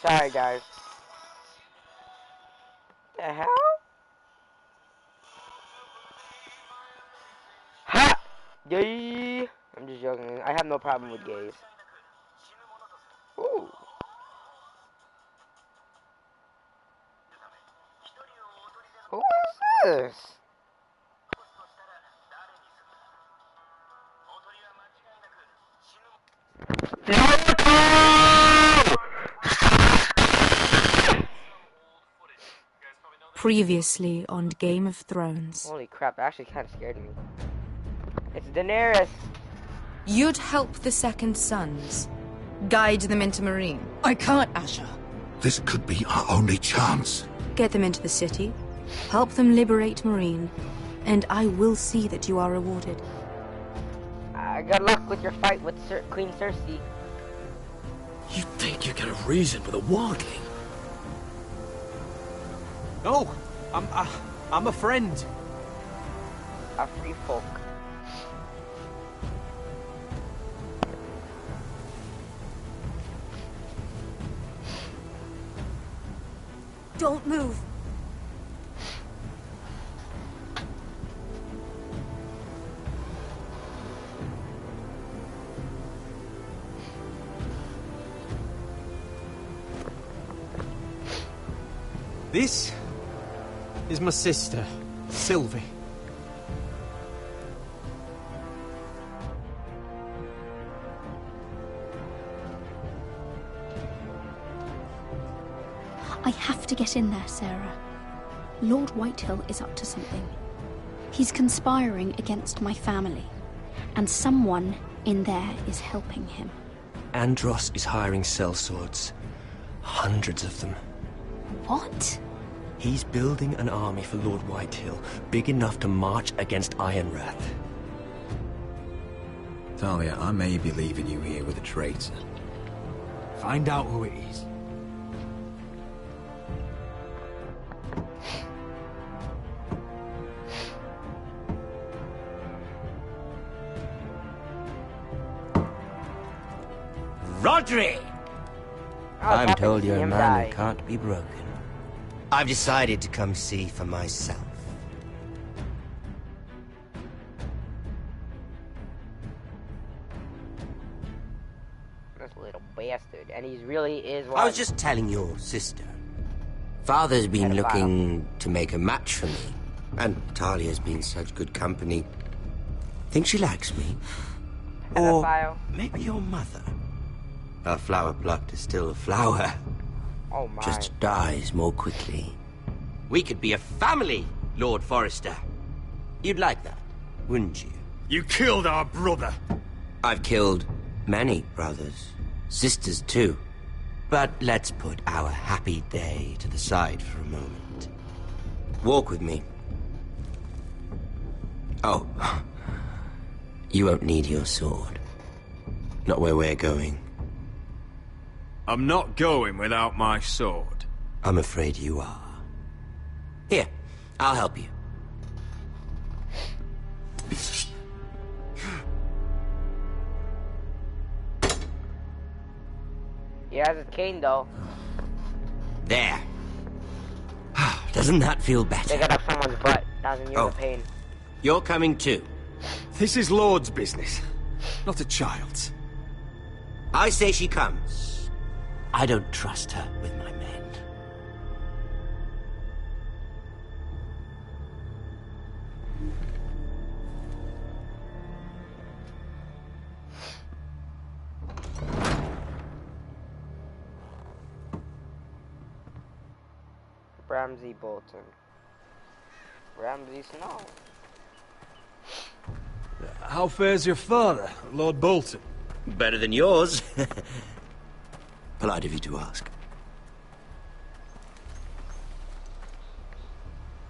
Sorry, guys. The hell? Ha! Gay! I'm just joking. I have no problem with gays. Ooh. Who is this? Previously on Game of Thrones. Holy crap, that actually kind of scared me. It's Daenerys. You'd help the Second Sons. Guide them into Meereen. I can't, Asher. This could be our only chance. Get them into the city. Help them liberate Meereen. And I will see that you are rewarded. Good luck with your fight with Queen Cersei. You think you get a reason with a wildling? No, I'm a friend. A free folk. Don't move. This is my sister, Sylvie. I have to get in there, Sarah. Lord Whitehill is up to something. He's conspiring against my family, and someone in there is helping him. Andros is hiring sellswords. Hundreds of them. What? He's building an army for Lord Whitehill, big enough to march against Ironrath. Talia, I may be leaving you here with a traitor. Find out who it is. Rodri! I'm told you're a man who can't be broken. I've decided to come see for myself. This little bastard, and he really is one. I was just telling your sister. Father's been looking to make a match for me, and Talia's been such good company. Think she likes me? Or maybe your mother. A flower plucked is still a flower. Oh my. Just dies more quickly. We could be a family, Lord Forrester. You'd like that, wouldn't you? You killed our brother. I've killed many brothers. Sisters, too. But let's put our happy day to the side for a moment. Walk with me. Oh. You won't need your sword. Not where we're going. I'm not going without my sword. I'm afraid you are. Here, I'll help you. He has his cane though. There. Doesn't that feel better? They got up someone's butt. Doesn't you the pain? You're coming too. This is Lord's business, not a child's. I say she comes. I don't trust her with my men. Ramsay Bolton. Ramsay Snow. How fares your father, Lord Bolton? Better than yours. Polite of you to ask.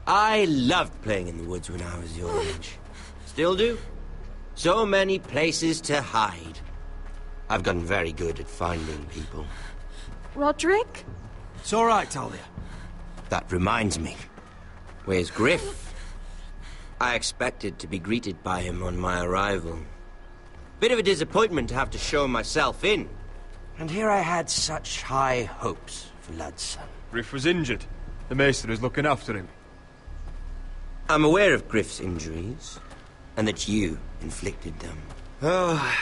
I loved playing in the woods when I was your age. Still do. So many places to hide. I've gotten very good at finding people. Roderick? It's all right, Talia. That reminds me. Where's Griff? I expected to be greeted by him on my arrival. Bit of a disappointment to have to show myself in. And here I had such high hopes for Lud's son. Griff was injured. The maester is looking after him. I'm aware of Griff's injuries, and that you inflicted them. Oh,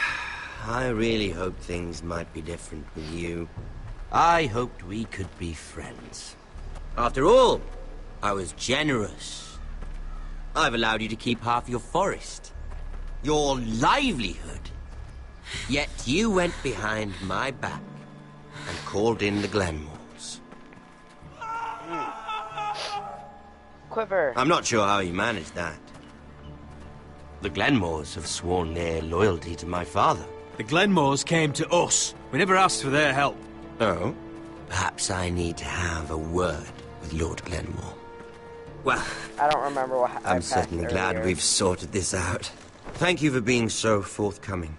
I really hoped things might be different with you. I hoped we could be friends. After all, I was generous. I've allowed you to keep half your forest, your livelihood. Yet you went behind my back and called in the Glenmores. Quiver. I'm not sure how you managed that. The Glenmores have sworn their loyalty to my father. The Glenmores came to us. We never asked for their help. Oh? Perhaps I need to have a word with Lord Glenmore. Well, I don't remember what I I'm passed certainly glad earlier. we've sorted this out. Thank you for being so forthcoming.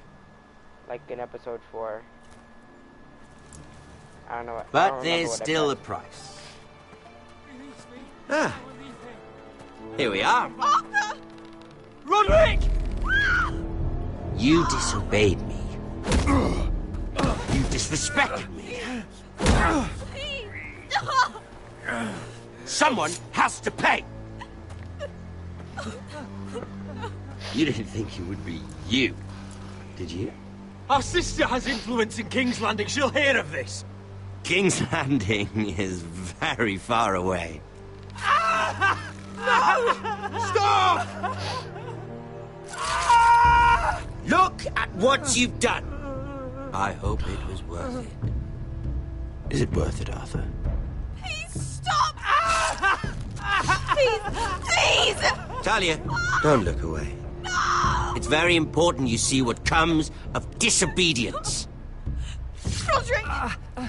Like in episode 4. I don't know what. I don't But remember there's what I still a passed. price. Ah. Here we are. Arthur! Roderick! You disobeyed me. You disrespected me. Please! Someone has to pay! You didn't think it would be you, did you? Our sister has influence in King's Landing. She'll hear of this. King's Landing is very far away. Stop! Look at what you've done! I hope it was worth it. Is it worth it, Arthur? Please stop! Please! Please! Talia, don't look away. No! It's very important you see what comes of disobedience. Roderick!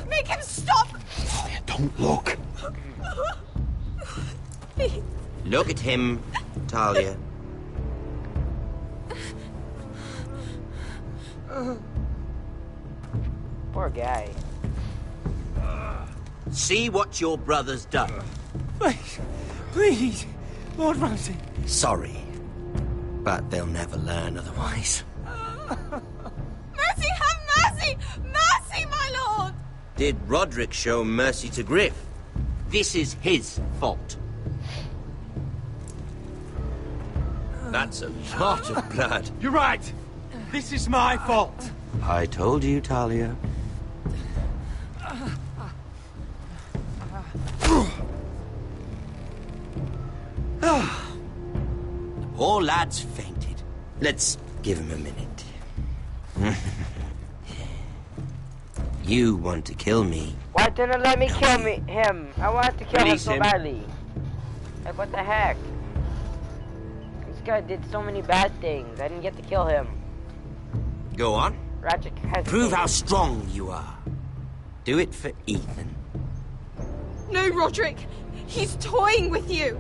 Make him stop! Talia, don't look. Please. Look at him, Talia. Poor guy. See what your brother's done. Please, please, Lord Ramsay. Sorry, but they'll never learn otherwise. Mercy, have mercy! Mercy, my lord! Did Roderick show mercy to Griff? This is his fault. That's a lot of blood. You're right. This is my fault. I told you, Talia. The poor lad's fainted. Let's give him a minute. You want to kill me? Why didn't it let me kill him? I wanted to kill him Release so him. badly. Like, what the heck? This guy did so many bad things. I didn't get to kill him. Go on. Ratchet has Prove how strong you are. Do it for Ethan. No, Roderick! He's toying with you!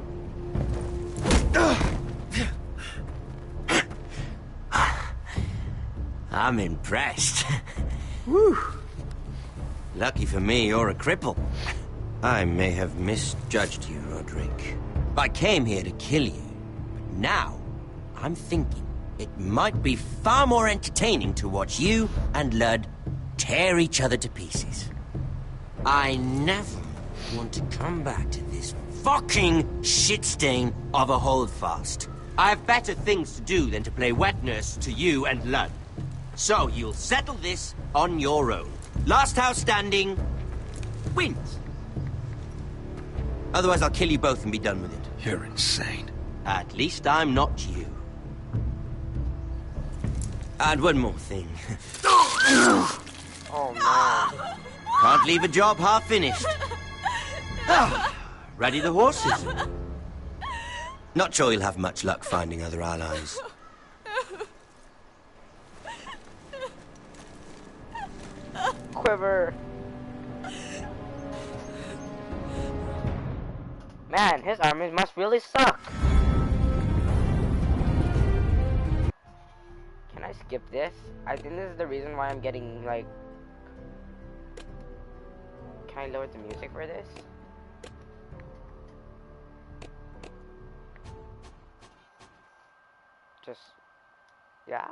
I'm impressed. Whew. Lucky for me, you're a cripple. I may have misjudged you, Roderick. I came here to kill you, but now I'm thinking it might be far more entertaining to watch you and Lud tear each other to pieces. I never want to come back to this fucking shit stain of a holdfast. I have better things to do than to play wet nurse to you and Lud. So you'll settle this on your own. Last house standing wins. Otherwise I'll kill you both and be done with it. You're insane. At least I'm not you. And one more thing. Oh, man. Can't leave a job half finished. Ready the horses? Not sure you'll have much luck finding other allies. Quiver. Man, his armies must really suck. Can I skip this? I think this is the reason why I'm getting, like... Can I lower the music for this? Just... Yeah?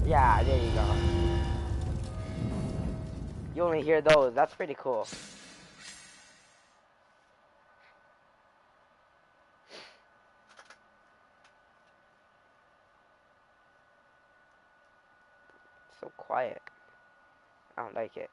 Yeah, there you go. You only hear those. That's pretty cool. So quiet. I don't like it.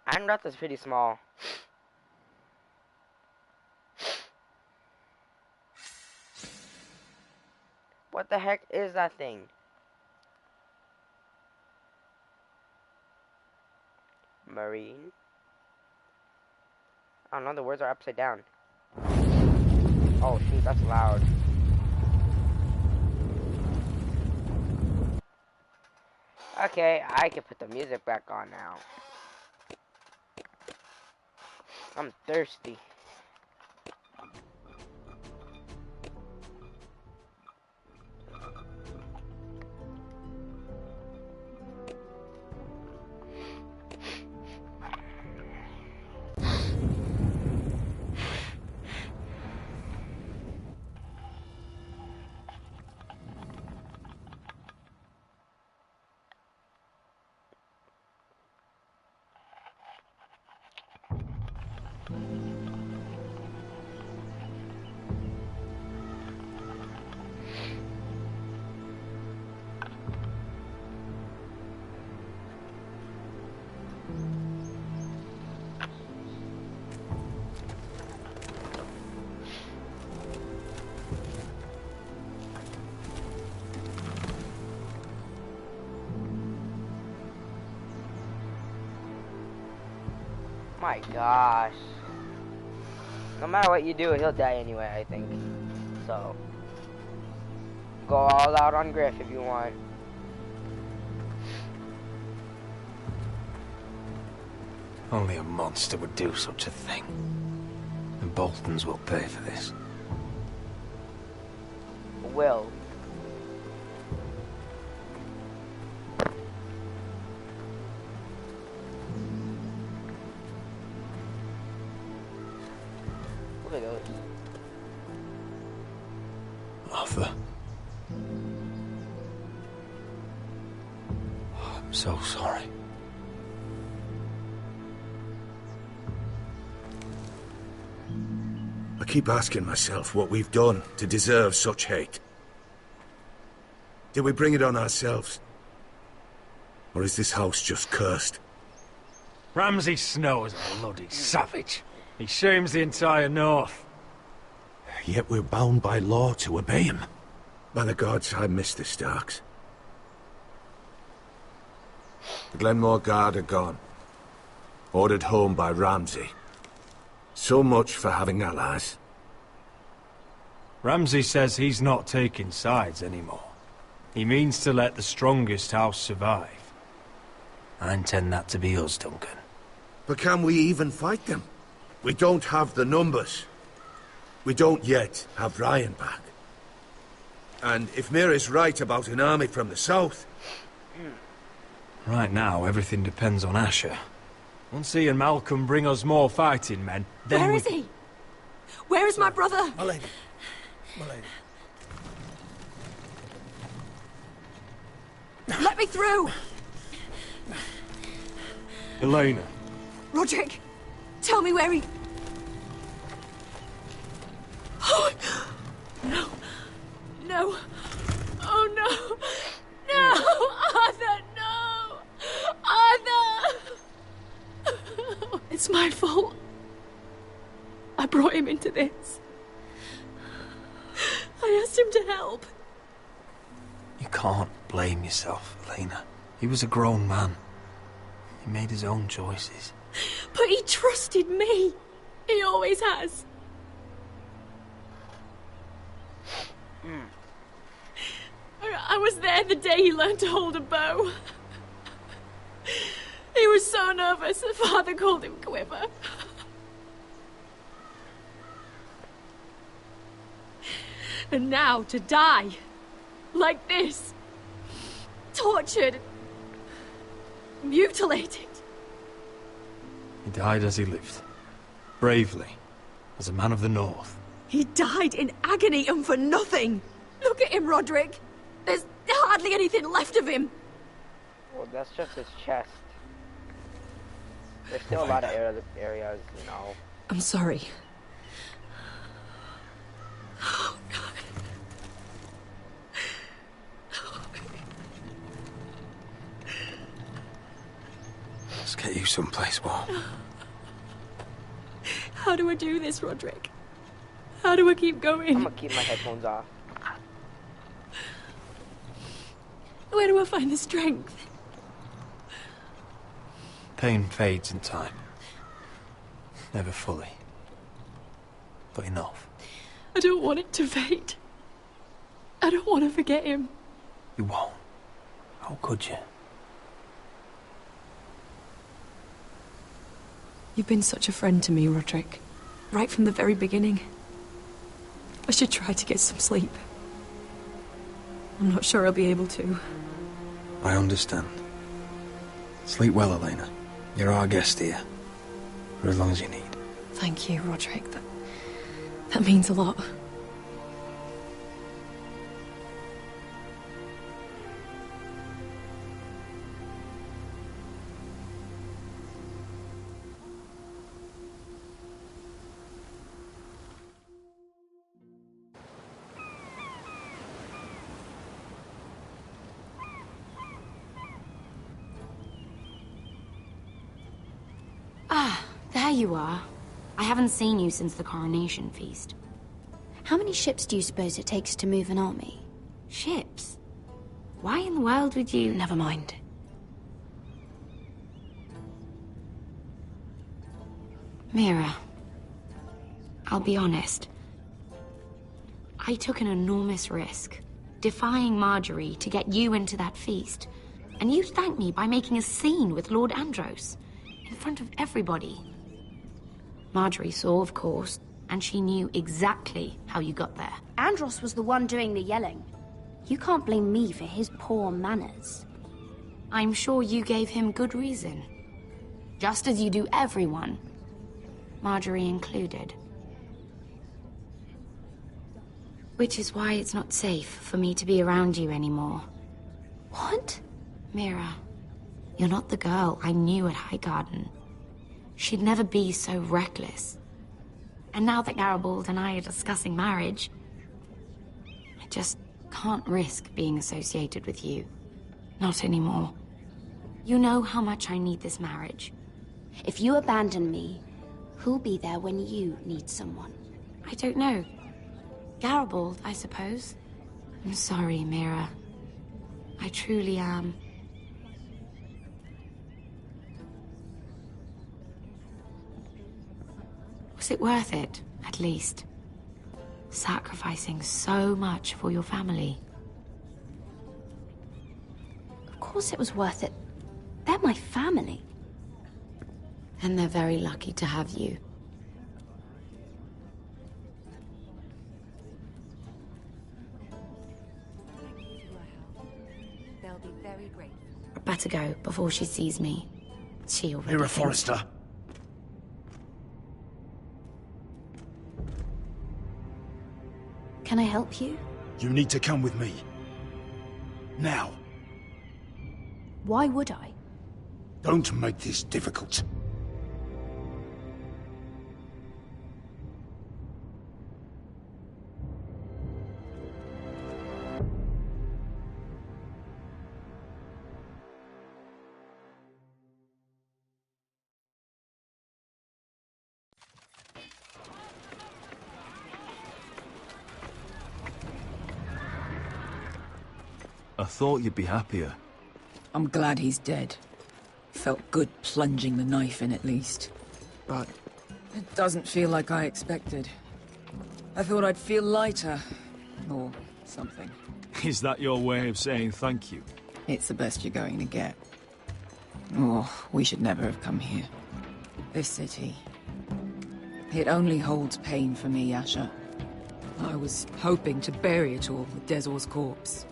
Iron Breath is pretty small. What the heck is that thing? Marine? I don't know, the words are upside down. Oh shoot, that's loud. Okay, I can put the music back on now. I'm thirsty. My gosh. No matter what you do, he'll die anyway, I think. So, go all out on Griff if you want. Only a monster would do such a thing. The Boltons will pay for this. Will. Look at those. Arthur. Oh, I'm so sorry. I keep asking myself what we've done to deserve such hate. Did we bring it on ourselves? Or is this house just cursed? Ramsay Snow is a bloody savage. He shames the entire North. Yet we're bound by law to obey him. By the gods, I miss the Starks. The Glenmore Guard are gone. Ordered home by Ramsay. So much for having allies. Ramsay says he's not taking sides anymore. He means to let the strongest house survive. I intend that to be us, Duncan. But can we even fight them? We don't have the numbers. We don't yet have Ryan back. And if Mira's right about an army from the south... Right now, everything depends on Asher. Once he and Malcolm bring us more fighting men, then Where is he? Where is my brother? My lady. My lady. Let me through! Elena. Roderick, tell me where he... Oh, no. No. Oh, no. No! Arthur, no! Arthur! It's my fault. I brought him into this. I asked him to help. You can't blame yourself, Elena. He was a grown man. He made his own choices. But he trusted me. He always has. I was there the day he learned to hold a bow. He was so nervous that Father called him Quiver. And now to die. Like this. Tortured. Mutilated. He died as he lived. Bravely. As a man of the North. He died in agony and for nothing. Look at him, Roderick. There's hardly anything left of him. Well, that's just his chest. There's still a lot of areas, you know. I'm sorry. Oh, God. Let's get you someplace warm. How do I do this, Roderick? How do I keep going? I'm gonna keep my headphones off. Where do I find the strength? Pain fades in time. Never fully. But enough. I don't want it to fade. I don't want to forget him. You won't. How could you? You've been such a friend to me, Roderick. Right from the very beginning. I should try to get some sleep. I'm not sure I'll be able to. I understand. Sleep well, Elena. You're our guest here. For as long as you need. Thank you, Roderick. That means a lot. There you are. I haven't seen you since the coronation feast. How many ships do you suppose it takes to move an army? Ships? Why in the world would you... Never mind. Mira, I'll be honest. I took an enormous risk, defying Marjorie to get you into that feast. And you thanked me by making a scene with Lord Andros, in front of everybody. Marjorie saw, of course, and she knew exactly how you got there. Andros was the one doing the yelling. You can't blame me for his poor manners. I'm sure you gave him good reason. Just as you do everyone, Marjorie included. Which is why it's not safe for me to be around you anymore. What? Mira, you're not the girl I knew at Highgarden. She'd never be so reckless. And now that Garibald and I are discussing marriage, I just can't risk being associated with you. Not anymore. You know how much I need this marriage. If you abandon me, who'll be there when you need someone? I don't know. Garibald, I suppose. I'm sorry, Mira. I truly am. Was it worth it, at least? Sacrificing so much for your family. Of course it was worth it. They're my family. And they're very lucky to have you. They'll be very grateful. I'd better go before she sees me. She already Mira thinks- Forrester. Can I help you? You need to come with me. Now. Why would I? Don't make this difficult. I thought you'd be happier. I'm glad he's dead. Felt good plunging the knife in at least. But it doesn't feel like I expected. I thought I'd feel lighter. Or something. Is that your way of saying thank you? It's the best you're going to get. Oh, we should never have come here. This city. It only holds pain for me, Asher. I was hoping to bury it all with Dezor's corpse.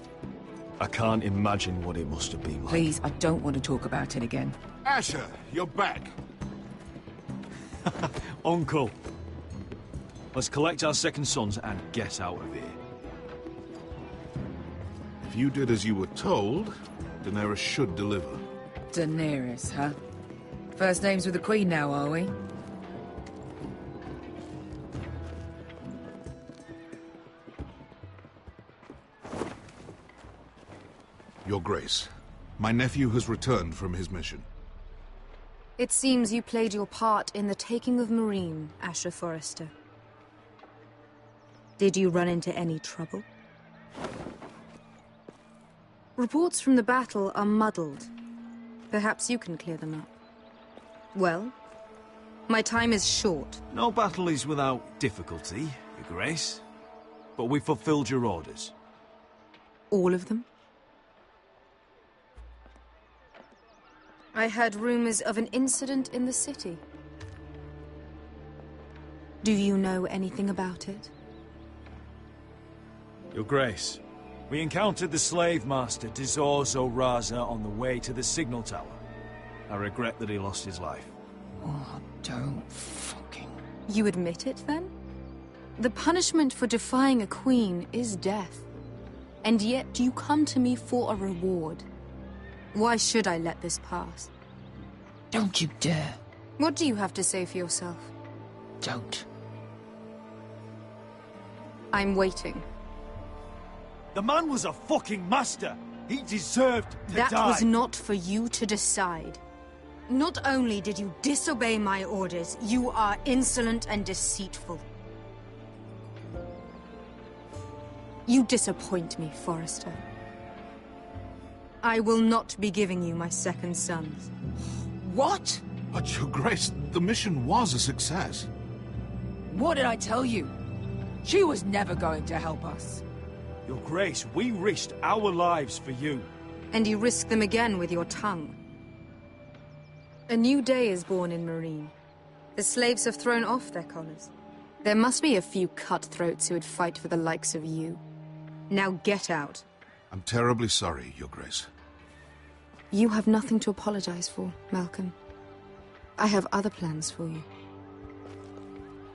I can't imagine what it must have been like. Please, I don't want to talk about it again. Asher, you're back. Uncle. Let's collect our second sons and get out of here. If you did as you were told, Daenerys should deliver. Daenerys, huh? First names with the Queen now, are we? Your Grace, my nephew has returned from his mission. It seems you played your part in the taking of Meereen, Asher Forrester. Did you run into any trouble? Reports from the battle are muddled. Perhaps you can clear them up. Well, my time is short. No battle is without difficulty, Your Grace. But we fulfilled your orders. All of them? I heard rumors of an incident in the city. Do you know anything about it? Your Grace, we encountered the slave master Dezor Zoraza on the way to the signal tower. I regret that he lost his life. Oh, don't fucking... You admit it, then? The punishment for defying a queen is death. And yet you come to me for a reward. Why should I let this pass? Don't you dare. What do you have to say for yourself? Don't. I'm waiting. The man was a fucking master! He deserved to die! That was not for you to decide. Not only did you disobey my orders, you are insolent and deceitful. You disappoint me, Forrester. I will not be giving you my second sons. What? But Your Grace, the mission was a success. What did I tell you? She was never going to help us. Your Grace, we risked our lives for you. And you risk them again with your tongue. A new day is born in Meereen. The slaves have thrown off their collars. There must be a few cutthroats who would fight for the likes of you. Now get out. I'm terribly sorry, Your Grace. You have nothing to apologize for, Malcolm. I have other plans for you.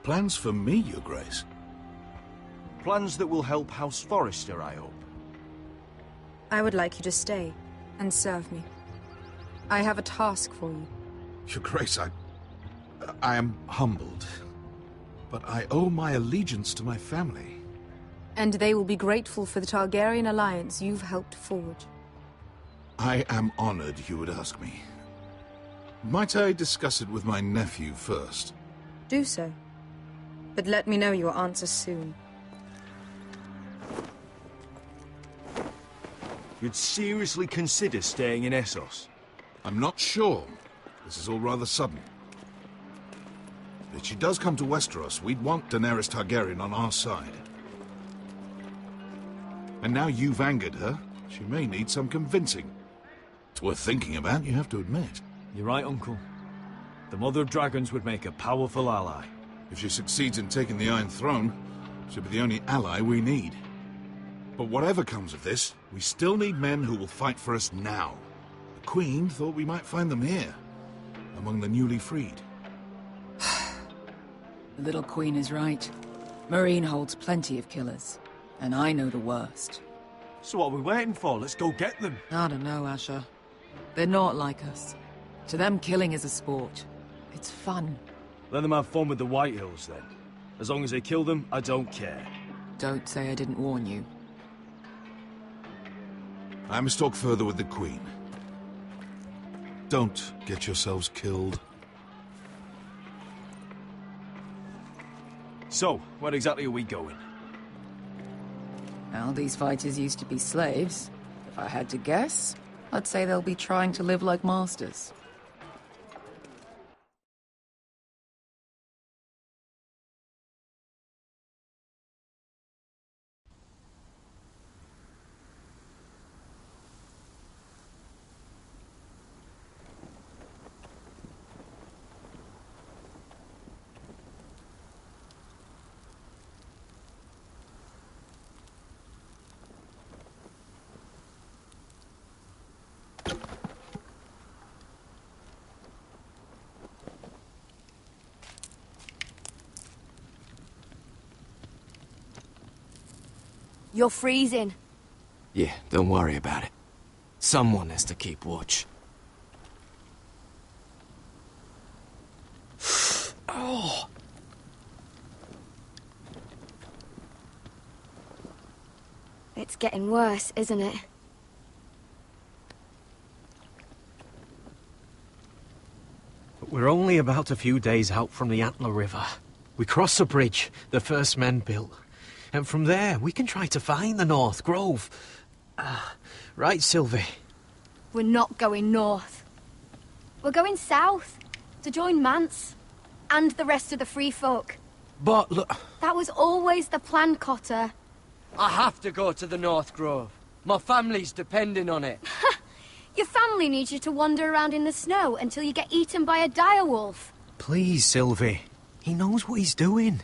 Plans for me, Your Grace? Plans that will help House Forrester, I hope. I would like you to stay and serve me. I have a task for you. Your Grace, I am humbled. But I owe my allegiance to my family. And they will be grateful for the Targaryen alliance you've helped forge. I am honored you would ask me. Might I discuss it with my nephew first? Do so. But let me know your answer soon. You'd seriously consider staying in Essos? I'm not sure. This is all rather sudden. If she does come to Westeros, we'd want Daenerys Targaryen on our side. And now you've angered her, she may need some convincing. It's worth thinking about, you have to admit. You're right, Uncle. The Mother of Dragons would make a powerful ally. If she succeeds in taking the Iron Throne, she'll be the only ally we need. But whatever comes of this, we still need men who will fight for us now. The Queen thought we might find them here, among the newly freed. The little Queen is right. Meereen holds plenty of killers, and I know the worst. So what are we waiting for? Let's go get them. I don't know, Asher. They're not like us. To them, killing is a sport. It's fun. Let them have fun with the White Hills, then. As long as they kill them, I don't care. Don't say I didn't warn you. I must talk further with the Queen. Don't get yourselves killed. So, where exactly are we going? Well, these fighters used to be slaves. If I had to guess, I'd say they'll be trying to live like masters. You're freezing. Yeah, don't worry about it. Someone has to keep watch. Oh! It's getting worse, isn't it? We're only about a few days out from the Antler River. We cross a bridge the first men built. And from there, we can try to find the North Grove. Right, Sylvie? We're not going north. We're going south, to join Mance, and the rest of the free folk. But look... That was always the plan, Cotter. I have to go to the North Grove. My family's depending on it. Your family needs you to wander around in the snow until you get eaten by a direwolf. Please, Sylvie. He knows what he's doing.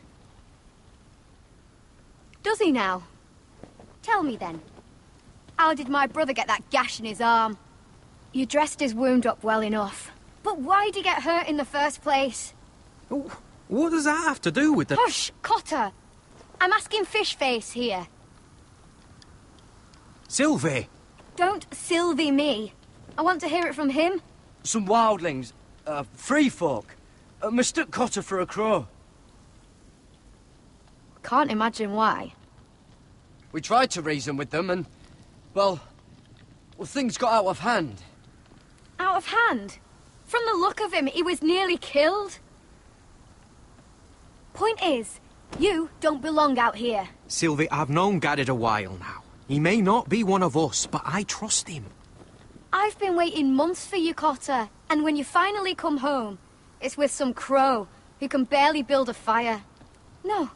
Does he now? Tell me then. How did my brother get that gash in his arm? You dressed his wound up well enough. But why'd he get hurt in the first place? What does that have to do with the... Hush, Cotter! I'm asking Fishface here. Sylvie! Don't Sylvie me. I want to hear it from him. Some wildlings, free folk, mistook Cotter for a crow. Can't imagine why. We tried to reason with them and, well, things got out of hand. Out of hand? From the look of him, he was nearly killed. Point is, you don't belong out here. Sylvie, I've known Garrett a while now. He may not be one of us, but I trust him. I've been waiting months for you, Cotter, and when you finally come home, it's with some crow who can barely build a fire. No,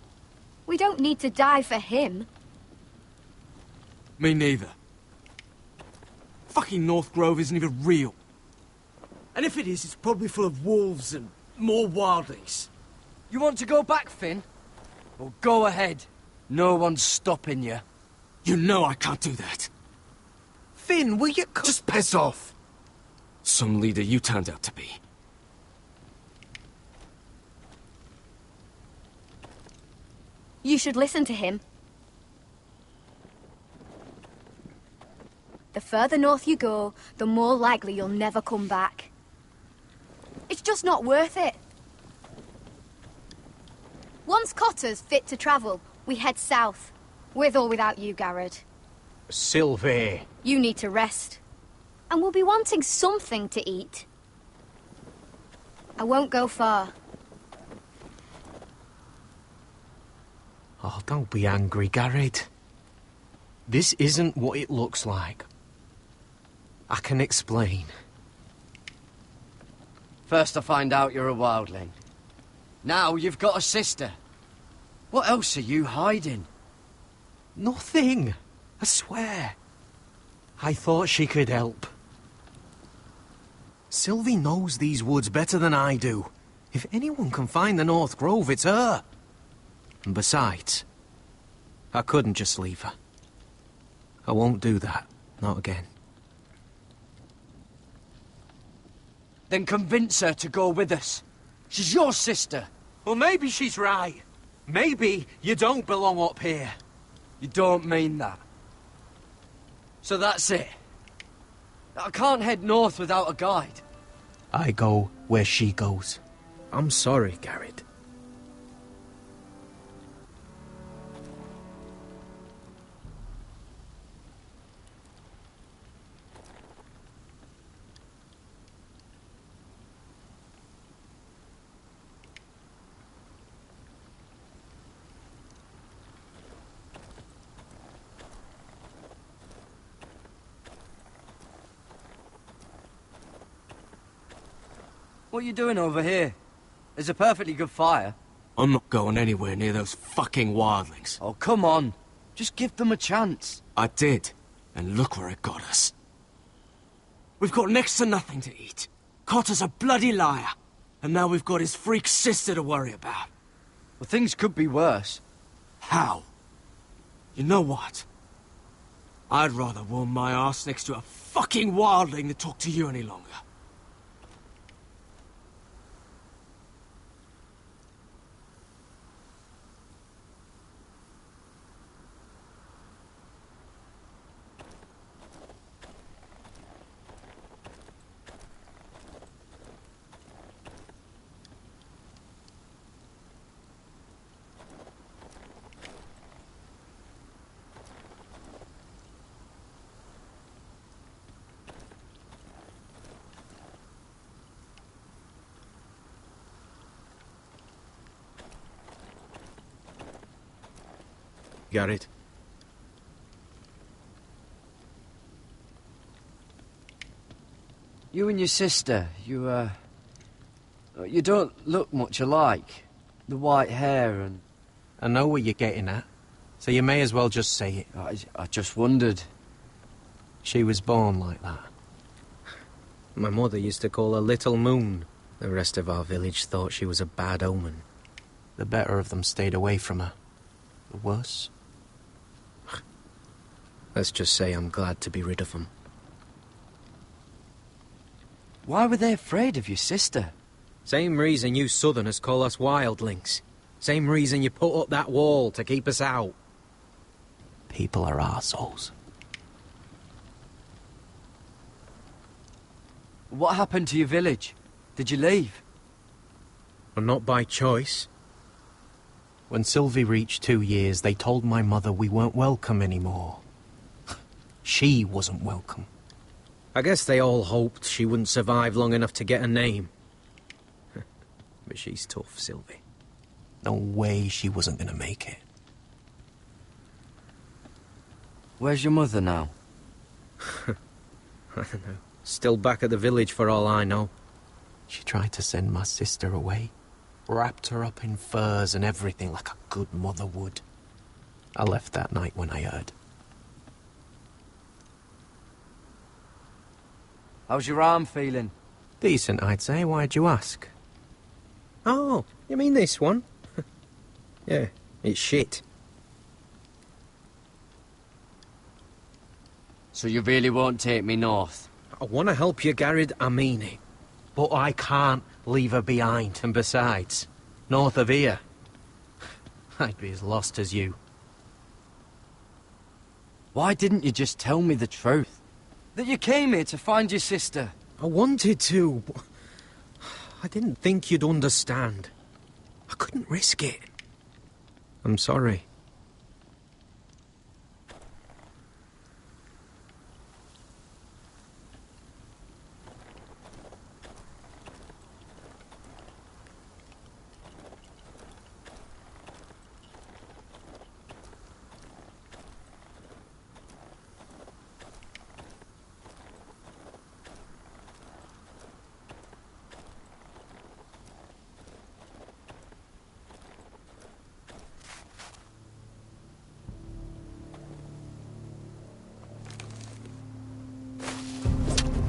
we don't need to die for him. Me neither. Fucking North Grove isn't even real. And if it is, it's probably full of wolves and more wildlings. You want to go back, Finn? Well, go ahead. No one's stopping you. You know I can't do that. Finn, will you... Just piss off. Some leader you turned out to be. You should listen to him. The further north you go, the more likely you'll never come back. It's just not worth it. Once Cotter's fit to travel, we head south. With or without you, Garrett. Sylvie. You need to rest. And we'll be wanting something to eat. I won't go far. Oh, don't be angry, Garrett. This isn't what it looks like. I can explain. First I find out you're a wildling. Now you've got a sister. What else are you hiding? Nothing. I swear. I thought she could help. Sylvie knows these woods better than I do. If anyone can find the North Grove, it's her. And besides, I couldn't just leave her. I won't do that. Not again. Then convince her to go with us. She's your sister. Well, maybe she's right. Maybe you don't belong up here. You don't mean that. So that's it. I can't head north without a guide. I go where she goes. I'm sorry, Garrett. What are you doing over here? There's a perfectly good fire. I'm not going anywhere near those fucking wildlings. Oh, come on. Just give them a chance. I did, and look where it got us. We've got next to nothing to eat. Cotter's a bloody liar. And now we've got his freak sister to worry about. Well, things could be worse. How? You know what? I'd rather warm my ass next to a fucking wildling than talk to you any longer. Garrett. You and your sister, you don't look much alike. The white hair and... I know what you're getting at, so you may as well just say it. I just wondered. She was born like that. My mother used to call her Little Moon. The rest of our village thought she was a bad omen. The better of them stayed away from her. The worse? Let's just say I'm glad to be rid of them. Why were they afraid of your sister? Same reason you Southerners call us wildlings. Same reason you put up that wall to keep us out. People are arseholes. What happened to your village? Did you leave? Well, not by choice. When Sylvie reached 2 years, they told my mother we weren't welcome anymore. She wasn't welcome. I guess they all hoped she wouldn't survive long enough to get a name. But she's tough, Sylvie. No way she wasn't gonna make it. Where's your mother now? I don't know. Still back at the village for all I know. She tried to send my sister away. Wrapped her up in furs and everything like a good mother would. I left that night when I heard. How's your arm feeling? Decent, I'd say. Why'd you ask? Oh, you mean this one? Yeah, it's shit. So you really won't take me north? I want to help you, Garrett, I mean it. But I can't leave her behind. And besides, north of here, I'd be as lost as you. Why didn't you just tell me the truth? That you came here to find your sister? I wanted to, but I didn't think you'd understand. I couldn't risk it. I'm sorry.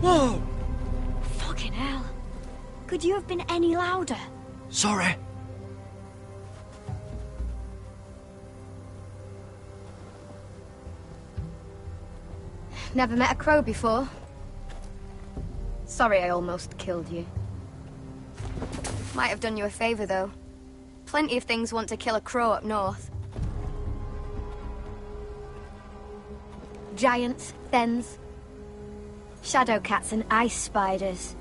Whoa! Fucking hell. Could you have been any louder? Sorry. Never met a crow before. Sorry I almost killed you. Might have done you a favor, though. Plenty of things want to kill a crow up north. Giants, thens, shadow cats and ice spiders.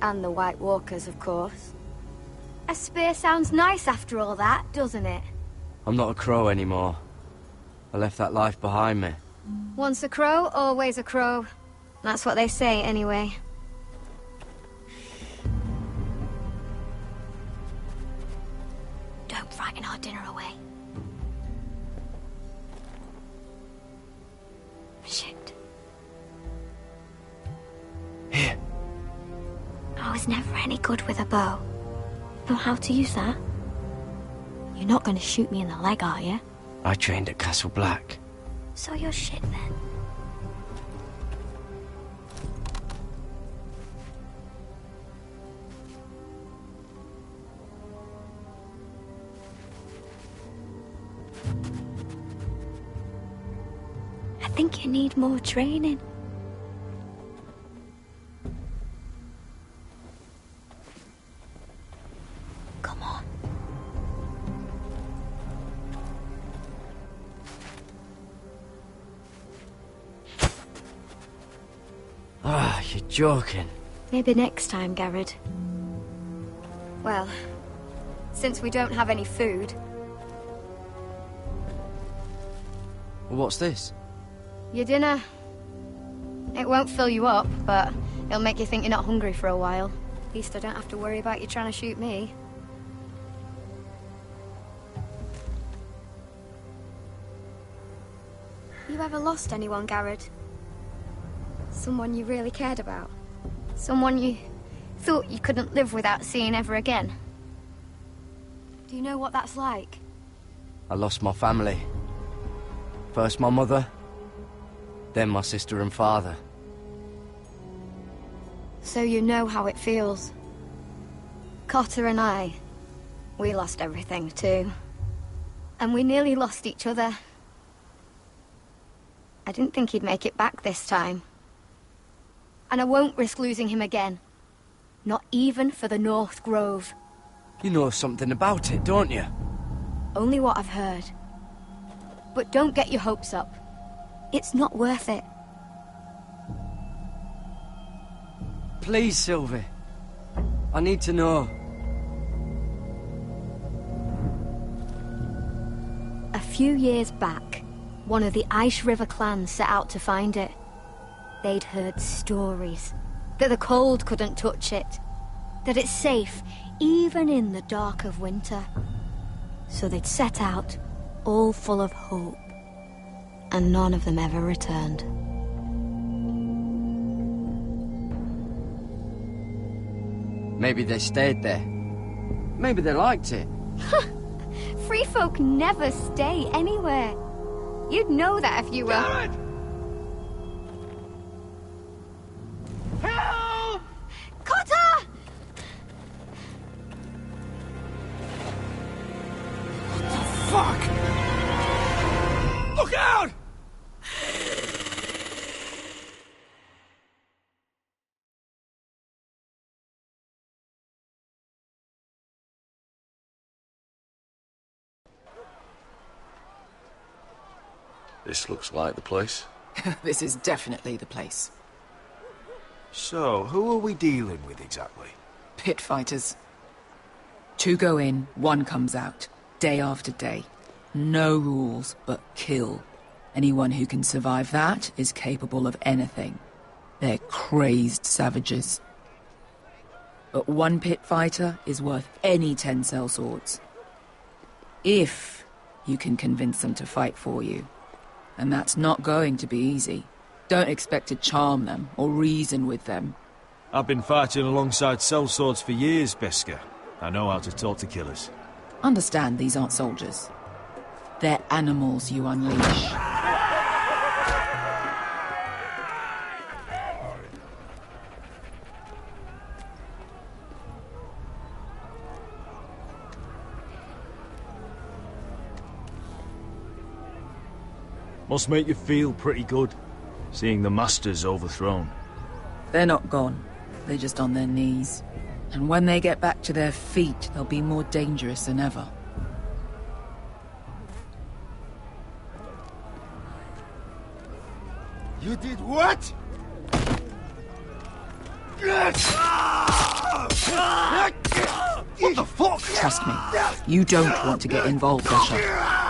And the White Walkers, of course. A spear sounds nice after all that, doesn't it? I'm not a crow anymore. I left that life behind me. Once a crow, always a crow. That's what they say, anyway. Don't frighten our dinner away. Shit. Here. I was never any good with a bow. Know how to use that? You're not going to shoot me in the leg, are you? I trained at Castle Black. So you're shit, then. I think you need more training. Come on. Ah, you're joking. Maybe next time, Garrett. Well, since we don't have any food... What's this? Your dinner. It won't fill you up, but it'll make you think you're not hungry for a while. At least I don't have to worry about you trying to shoot me. ever lost anyone, Garrett? Someone you really cared about? Someone you thought you couldn't live without seeing ever again? Do you know what that's like? I lost my family. First my mother, then my sister and father. So you know how it feels. Cotter and I, we lost everything too. And we nearly lost each other. I didn't think he'd make it back this time. And I won't risk losing him again. Not even for the North Grove. You know something about it, don't you? Only what I've heard. But don't get your hopes up. It's not worth it. Please, Sylvie. I need to know. A few years back, one of the Ice River clans set out to find it. They'd heard stories that the cold couldn't touch it, that it's safe even in the dark of winter. So they'd set out, all full of hope, and none of them ever returned. Maybe they stayed there. Maybe they liked it. Free folk never stay anywhere. You'd know that if you were... Garrett! Help! Cotter! Fuck! Look out! This looks like the place. This is definitely the place. So, who are we dealing with exactly? Pit fighters. 2 go in, 1 comes out. Day after day. No rules, but kill. Anyone who can survive that is capable of anything. They're crazed savages. But 1 pit fighter is worth any 10 sellswords. If you can convince them to fight for you. And that's not going to be easy. Don't expect to charm them or reason with them. I've been fighting alongside sellswords for years, Beska. I know how to talk to killers. Understand these aren't soldiers. They're animals you unleash. Must make you feel pretty good, seeing the Masters overthrown. They're not gone. They're just on their knees. And when they get back to their feet, they'll be more dangerous than ever. You did what? What the fuck? Trust me, you don't want to get involved, Asher.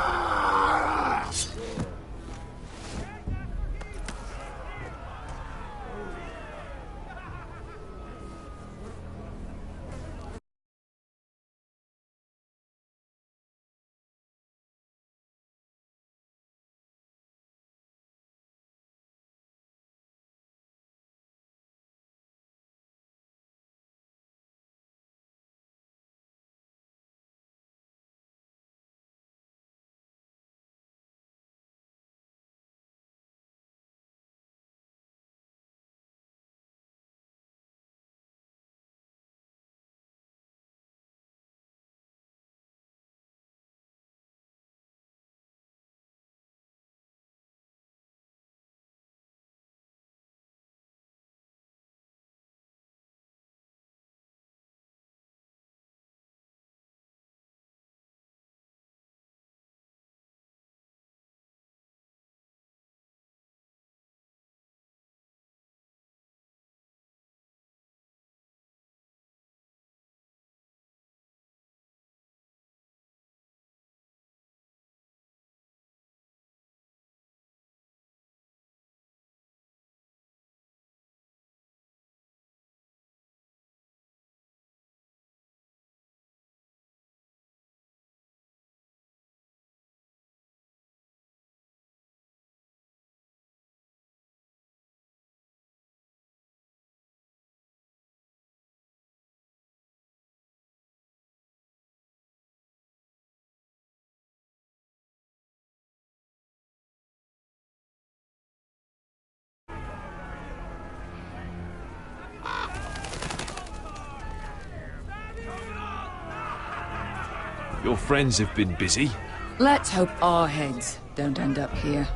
Your friends have been busy. Let's hope our heads don't end up here.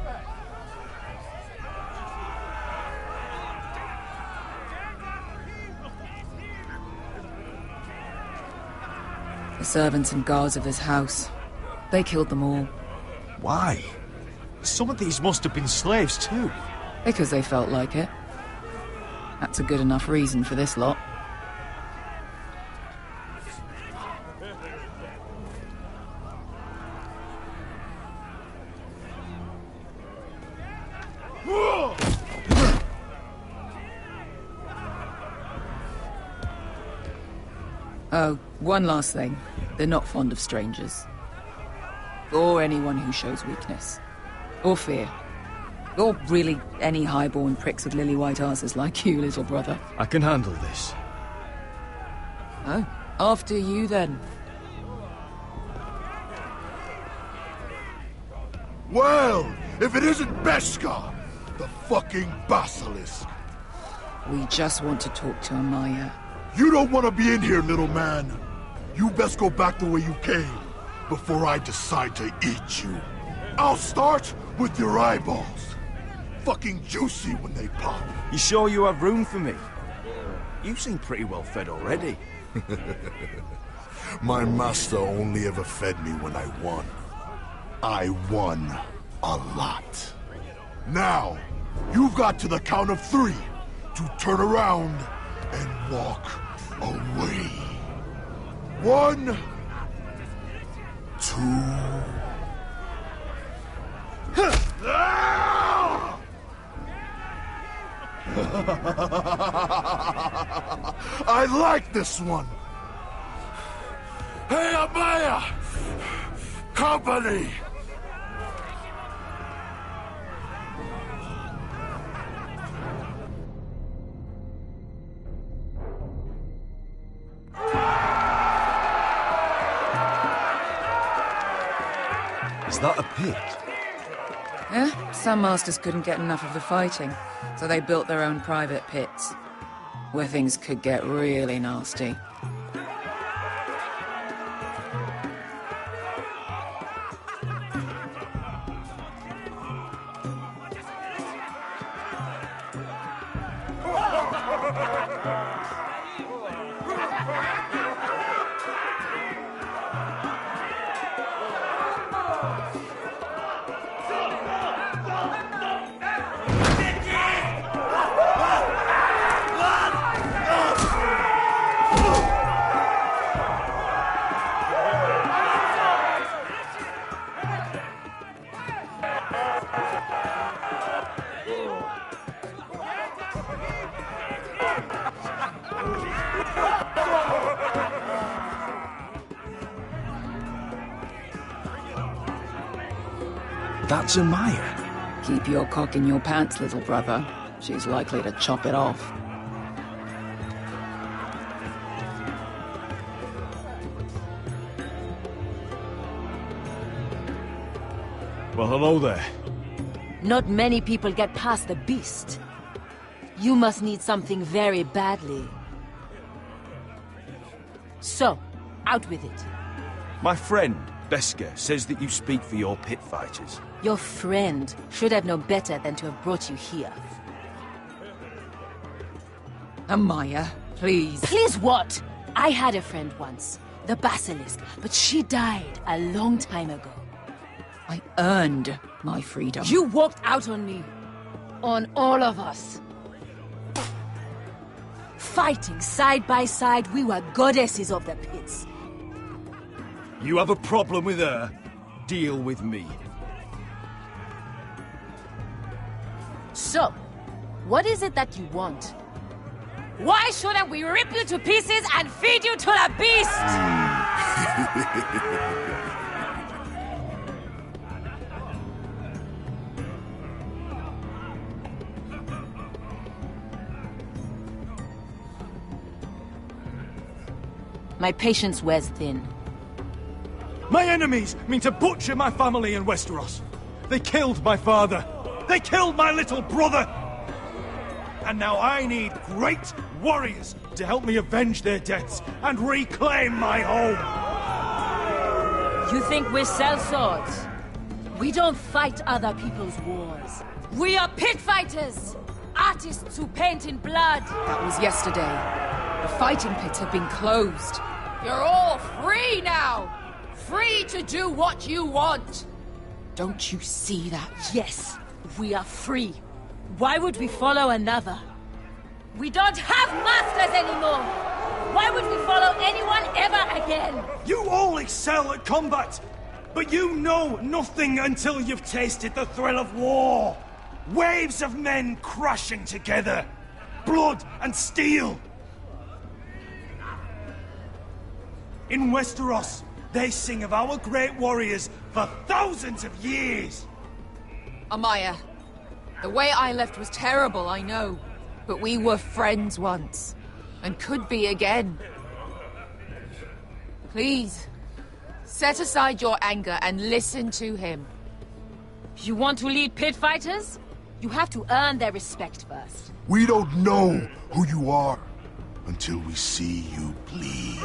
The servants and guards of this house, they killed them all. Why? Some of these must have been slaves too. Because they felt like it. That's a good enough reason for this lot. Oh, one last thing. They're not fond of strangers. Or anyone who shows weakness. Or fear. Or really any highborn pricks with lily-white asses like you, little brother. I can handle this. Oh, after you then. Well, if it isn't Beskha, the fucking basilisk. We just want to talk to Amaya. You don't want to be in here, little man. You best go back the way you came, before I decide to eat you. I'll start with your eyeballs. Fucking juicy when they pop. You sure you have room for me? You seem pretty well fed already. My master only ever fed me when I won. I won a lot. Now, you've got to the count of 3 to turn around and walk away. 1, 2... I like this one. Hey, Amaya! Company! Is that a pit? Yeah, some masters couldn't get enough of the fighting, so they built their own private pits, where things could get really nasty. That's Amaya. Keep your cock in your pants, little brother. She's likely to chop it off. Well, hello there. Not many people get past the beast. You must need something very badly. So, out with it. My friend, Beskha, says that you speak for your pit fighters. Your friend should have known better than to have brought you here. Amaya, please. Please what? I had a friend once, the Basilisk, but she died a long time ago. I earned my freedom. You walked out on me. On all of us. Fighting side by side, we were goddesses of the pits. You have a problem with her? Deal with me. So, what is it that you want? Why shouldn't we rip you to pieces and feed you to the beast? My patience wears thin. My enemies mean to butcher my family in Westeros. They killed my father. They killed my little brother. And now I need great warriors to help me avenge their deaths and reclaim my home. You think we sell swords? We don't fight other people's wars. We are pit fighters! Artists who paint in blood! That was yesterday. The fighting pits have been closed. You're all free now! Free to do what you want! Don't you see that? Yes, we are free. Why would we follow another? We don't have masters anymore! Why would we follow anyone ever again? You all excel at combat, but you know nothing until you've tasted the thrill of war. Waves of men crashing together. Blood and steel. In Westeros, they sing of our great warriors for thousands of years. Amaya, the way I left was terrible, I know. But we were friends once, and could be again. Please, set aside your anger and listen to him. You want to lead pit fighters? You have to earn their respect first. We don't know who you are until we see you bleed.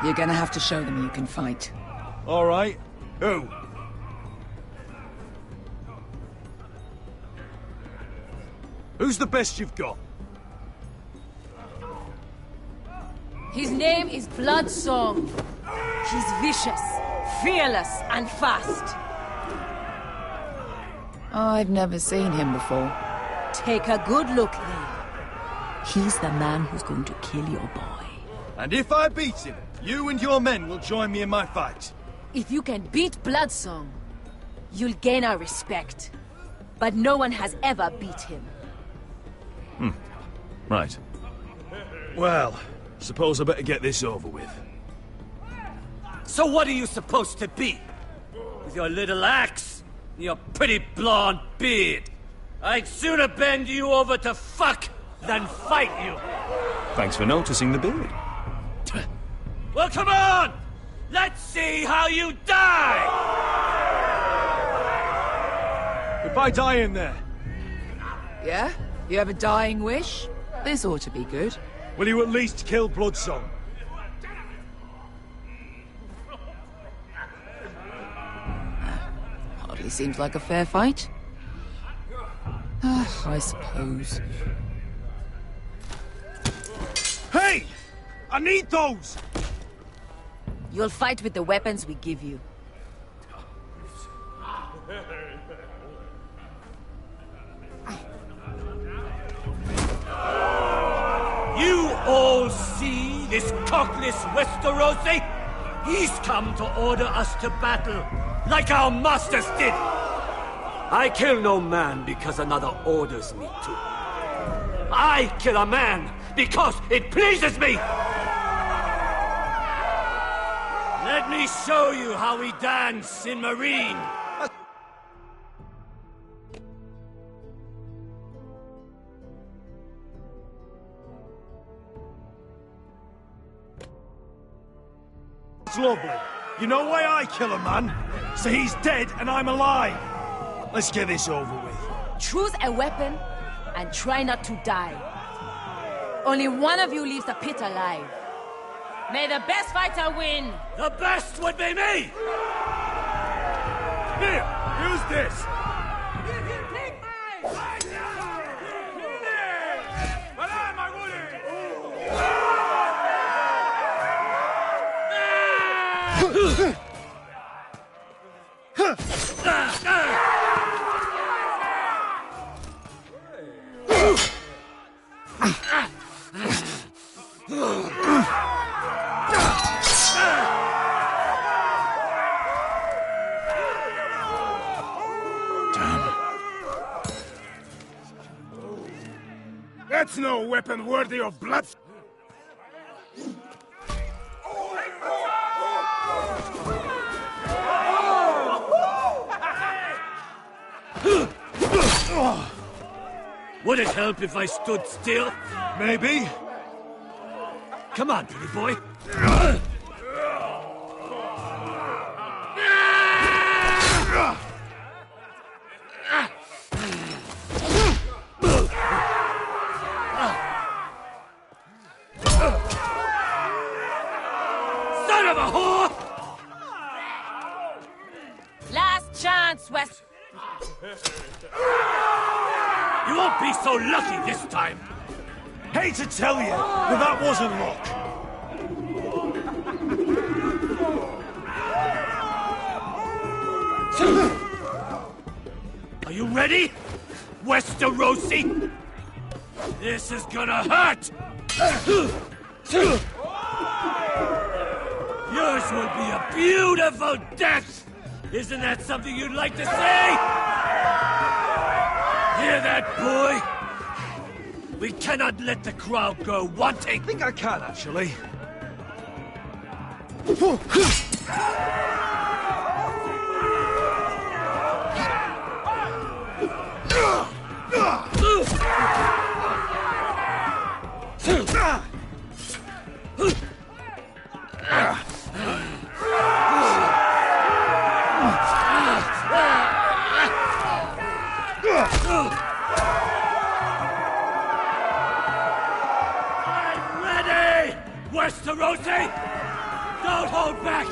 You're gonna have to show them you can fight. All right. Who? Who's the best you've got? His name is Bloodsong. He's vicious, fearless, and fast. I've never seen him before. Take a good look then. He's the man who's going to kill your boy. And if I beat him, you and your men will join me in my fight. If you can beat Bloodsong, you'll gain our respect. But no one has ever beat him. Right. Well, suppose I better get this over with. So what are you supposed to be? With your little axe and your pretty blonde beard? I'd sooner bend you over to fuck than fight you. Thanks for noticing the beard. Well, come on! Let's see how you die! If I die in there... Yeah? You have a dying wish? This ought to be good. Will you at least kill Bloodsong? Hardly seems like a fair fight. I suppose. Hey! I need those! You'll fight with the weapons we give you. this cockless Westerosi? He's come to order us to battle, like our masters did. I kill no man because another orders me to. I kill a man because it pleases me! Let me show you how we dance in Marine. It's lovely. You know why I kill a man? So he's dead and I'm alive. Let's get this over with. Choose a weapon and try not to die. Only one of you leaves the pit alive. May the best fighter win! The best would be me! Here, use this. That's no weapon worthy of blood. Would it help if I stood still? Maybe. Come on, pretty boy. Son of a whore! Last chance, West. You won't be so lucky this time. Hate to tell you, but that wasn't luck. Are you ready, Westerosi? This is gonna hurt! Yours will be a beautiful death! Isn't that something you'd like to say? Hear that, boy? We cannot let the crowd go wanting. I think I can, actually. Westerosi! Don't hold back!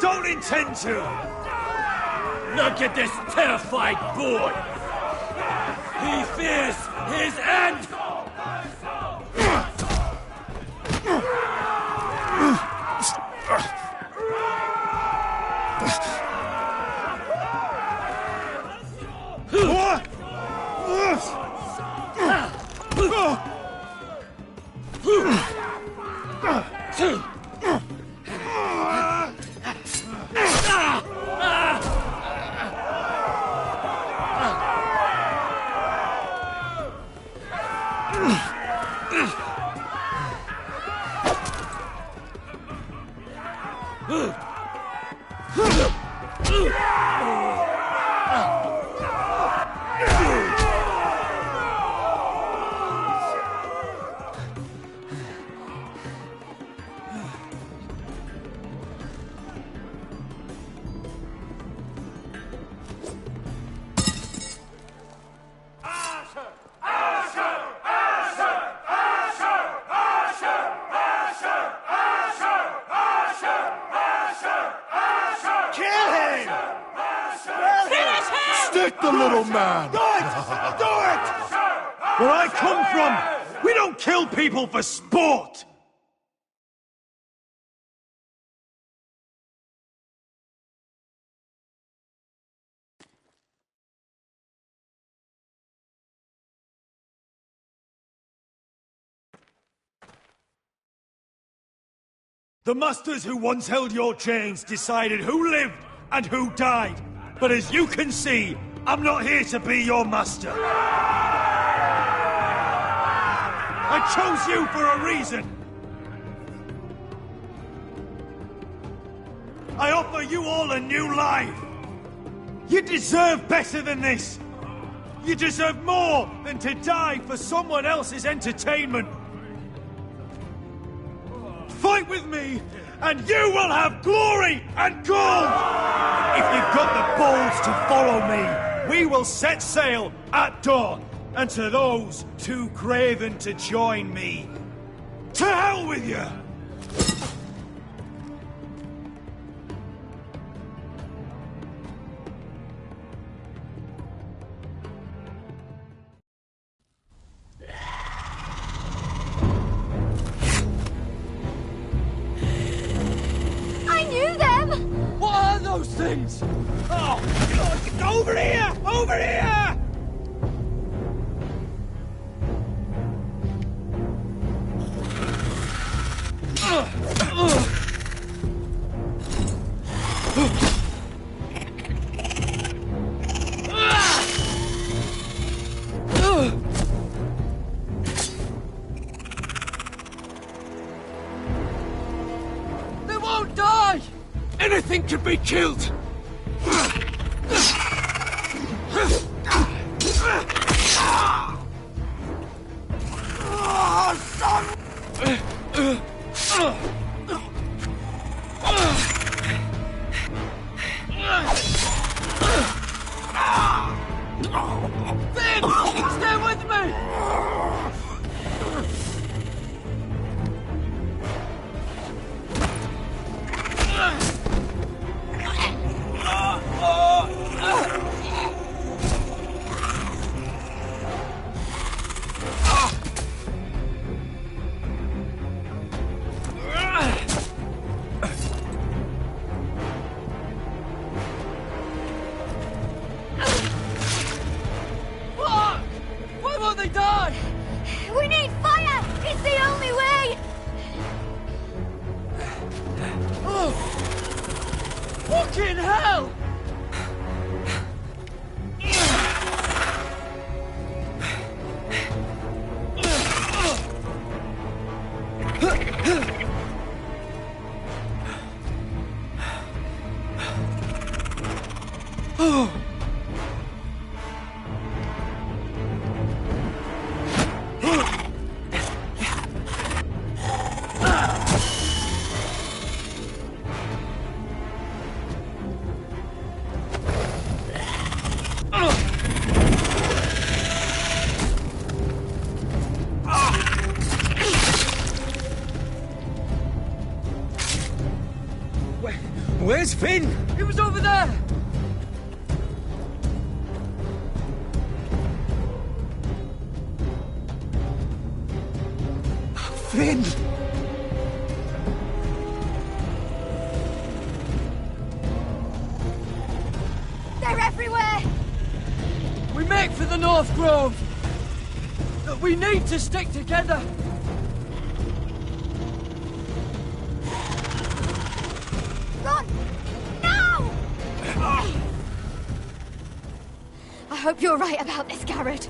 Don't intend to! Look at this terrified boy! He fears his end! Stick the little man! Do it! Do it! Where I come from, we don't kill people for sport! The masters who once held your chains decided who lived and who died. But as you can see, I'm not here to be your master. I chose you for a reason. I offer you all a new life. You deserve better than this. You deserve more than to die for someone else's entertainment. Fight with me, and you will have glory and gold! If you've got the balls to follow me, we will set sail at dawn. And to those too craven to join me, to hell with you! Those things! Oh, God, over here! Over here! They won't die! Anything can be killed! Finn! Stay with me! Why won't they die? We need fire! It's the only way! Oh! Fucking hell! Oh! Where's Finn? He was over there! Finn! They're everywhere! We make for the North Grove! But we need to stick together! Run! Now! I hope you're right about this, Garrett.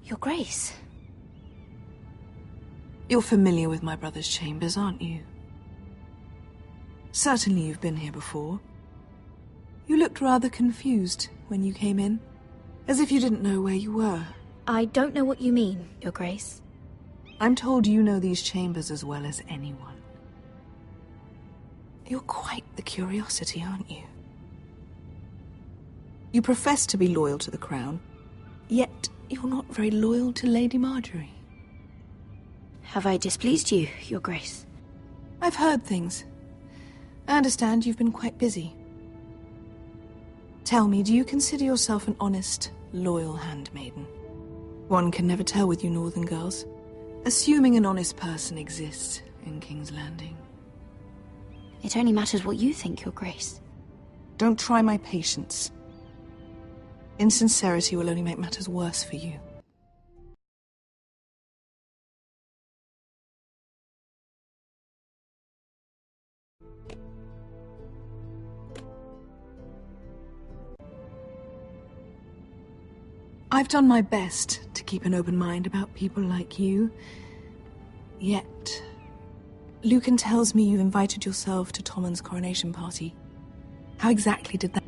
Your Grace. You're familiar with my brother's chambers, aren't you? Certainly you've been here before. You looked rather confused when you came in, as if you didn't know where you were. I don't know what you mean, Your Grace. I'm told you know these chambers as well as anyone. You're quite the curiosity, aren't you? You profess to be loyal to the crown, yet you're not very loyal to Lady Marjorie. Have I displeased you, Your Grace? I've heard things. I understand you've been quite busy. Tell me, do you consider yourself an honest, loyal handmaiden? One can never tell with you northern girls. Assuming an honest person exists in King's Landing. It only matters what you think, Your Grace. Don't try my patience. Insincerity will only make matters worse for you. I've done my best to keep an open mind about people like you. Yet, Lucan tells me you invited yourself to Tommen's coronation party. How exactly did that...